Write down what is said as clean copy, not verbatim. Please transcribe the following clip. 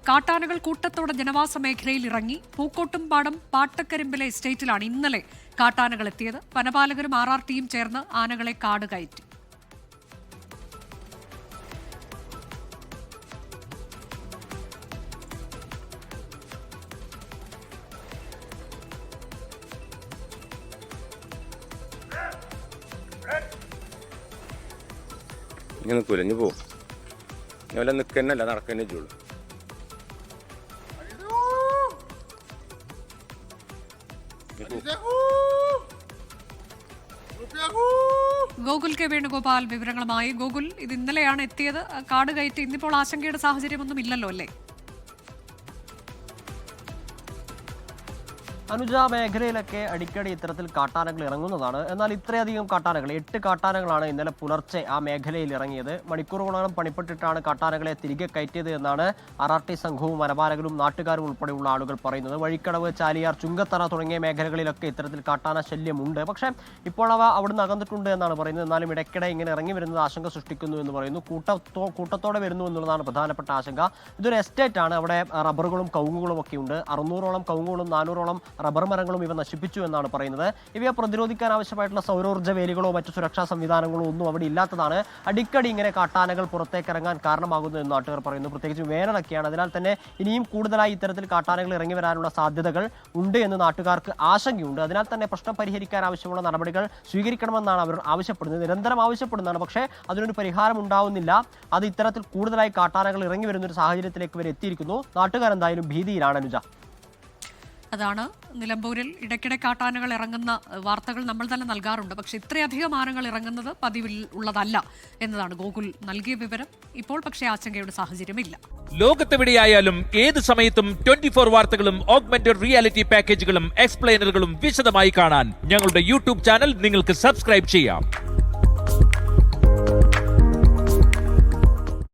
കാട്ടാനകൾ കൂട്ടത്തോടെ ജനവാസ മേഖലയിൽ ഇറങ്ങി. പൂക്കോട്ടുംപാടം പാട്ടക്കരിമ്പിലെ എസ്റ്റേറ്റിലാണ് ഇന്നലെ കാട്ടാനകൾ എത്തിയത്. വനപാലകരും RRTയും ചേർന്ന് ആനകളെ കാട് കയറ്റി. ഇങ്ങനെ കുലഞ്ഞു പോവും. ഞാൻ നിൽക്കുന്നല്ല, നടക്കന്നെ ചെയ്യുള്ളൂ. ഗോകുൽ കെ വേണുഗോപാൽ വിവരങ്ങളുമായി. ഗോകുൽ, ഇത് ഇന്നലെയാണ് എത്തിയത്, കാട് കയറ്റി. ഇന്നിപ്പോൾ ആശങ്കയുടെ സാഹചര്യമൊന്നും ഇല്ലല്ലോ അല്ലേ? അനുജ, മേഖലയിലൊക്കെ അടിക്കടി ഇത്തരത്തിൽ കാട്ടാനകൾ ഇറങ്ങുന്നതാണ്. എന്നാൽ ഇത്രയധികം കാട്ടാനകൾ, 8 കാട്ടാനകളാണ് ഇന്നലെ പുലർച്ചെ ആ മേഖലയിൽ ഇറങ്ങിയത്. മണിക്കൂറുകളോളം പണിപ്പെട്ടിട്ടാണ് കാട്ടാനകളെ തിരികെ കയറ്റിയത് എന്നാണ് RRT സംഘവും വനപാലകരും നാട്ടുകാരും ഉൾപ്പെടെയുള്ള ആളുകൾ പറയുന്നത്. വഴിക്കടവ്, ചാലിയാർ, ചുങ്കത്തറ തുടങ്ങിയ മേഖലകളിലൊക്കെ ഇത്തരത്തിൽ കാട്ടാന ശല്യമുണ്ട്. പക്ഷേ ഇപ്പോൾ അവ അവിടുന്ന് അകന്നിട്ടുണ്ട് എന്നാണ് പറയുന്നത്. എന്നാലും ഇടയ്ക്കിടെ ഇങ്ങനെ ഇറങ്ങി വരുന്നത് ആശങ്ക സൃഷ്ടിക്കുന്നു എന്ന് പറയുന്നു. കൂട്ടത്തോടെ വരുന്നു എന്നുള്ളതാണ് പ്രധാനപ്പെട്ട ആശങ്ക. ഇതൊരു എസ്റ്റേറ്റ് ആണ്. അവിടെ റബ്ബറുകളും കവുങ്ങുകളും ഒക്കെ ഉണ്ട്. 600ഓളം കവുങ്ങുകളും 400ഓളം റബ്ബർ മരങ്ങളും ഇവ നശിപ്പിച്ചു എന്നാണ് പറയുന്നത്. ഇവയെ പ്രതിരോധിക്കാൻ ആവശ്യമായിട്ടുള്ള സൗരോർജ്ജ വേലികളോ മറ്റു സുരക്ഷാ സംവിധാനങ്ങളോ ഒന്നും അവിടെ ഇല്ലാത്തതാണ് അടിക്കടി ഇങ്ങനെ കാട്ടാനകൾ പുറത്തേക്ക് ഇറങ്ങാൻ കാരണമാകുന്നു എന്ന് നാട്ടുകാർ പറയുന്നു. പ്രത്യേകിച്ച് വേനലൊക്കെയാണ്. അതിനാൽ തന്നെ ഇനിയും കൂടുതലായി ഇത്തരത്തിൽ കാട്ടാനകൾ ഇറങ്ങി വരാനുള്ള സാധ്യതകൾ ഉണ്ട് എന്ന് നാട്ടുകാർക്ക് ആശങ്കയുണ്ട്. അതിനാൽ തന്നെ പ്രശ്നം പരിഹരിക്കാൻ ആവശ്യമുള്ള നടപടികൾ സ്വീകരിക്കണമെന്നാണ് അവർ ആവശ്യപ്പെടുന്നത്. നിരന്തരം ആവശ്യപ്പെടുന്നതാണ്. പക്ഷേ അതിനൊരു പരിഹാരം ഉണ്ടാവുന്നില്ല. അത് ഇത്തരത്തിൽ കൂടുതലായി കാട്ടാനകൾ ഇറങ്ങി വരുന്ന ഒരു സാഹചര്യത്തിലേക്ക് ഇവർ എത്തിയിരിക്കുന്നു. നാട്ടുകാർ എന്തായാലും ഭീതിയിലാണ് അനുജ. അതാണ് നിലമ്പൂരിൽ ഇടയ്ക്കിടെ കാട്ടാനകൾ ഇറങ്ങുന്ന വാർത്തകൾ നമ്മൾ തന്നെ നൽകാറുണ്ട്. പക്ഷെ ഇത്രയധികം ആനകൾ ഇറങ്ങുന്നത് പതിവിൽ ഉള്ളതല്ല എന്നതാണ് ഗോകുൽ നൽകിയ വിവരം. ഇപ്പോൾ പക്ഷേ ആശങ്കയുടെ സാഹചര്യമില്ല. ലോകത്തെവിടെയായാലും ഏത് സമയത്തും 24 വാർത്തകളും ഓഗ്മെന്റഡ് റിയാലിറ്റി പാക്കേജുകളും എക്സ്പ്ലെയിനറുകളും വിശദമായി കാണാൻ ഞങ്ങളുടെ YouTube ചാനൽ നിങ്ങൾക്ക് സബ്സ്ക്രൈബ് ചെയ്യാം.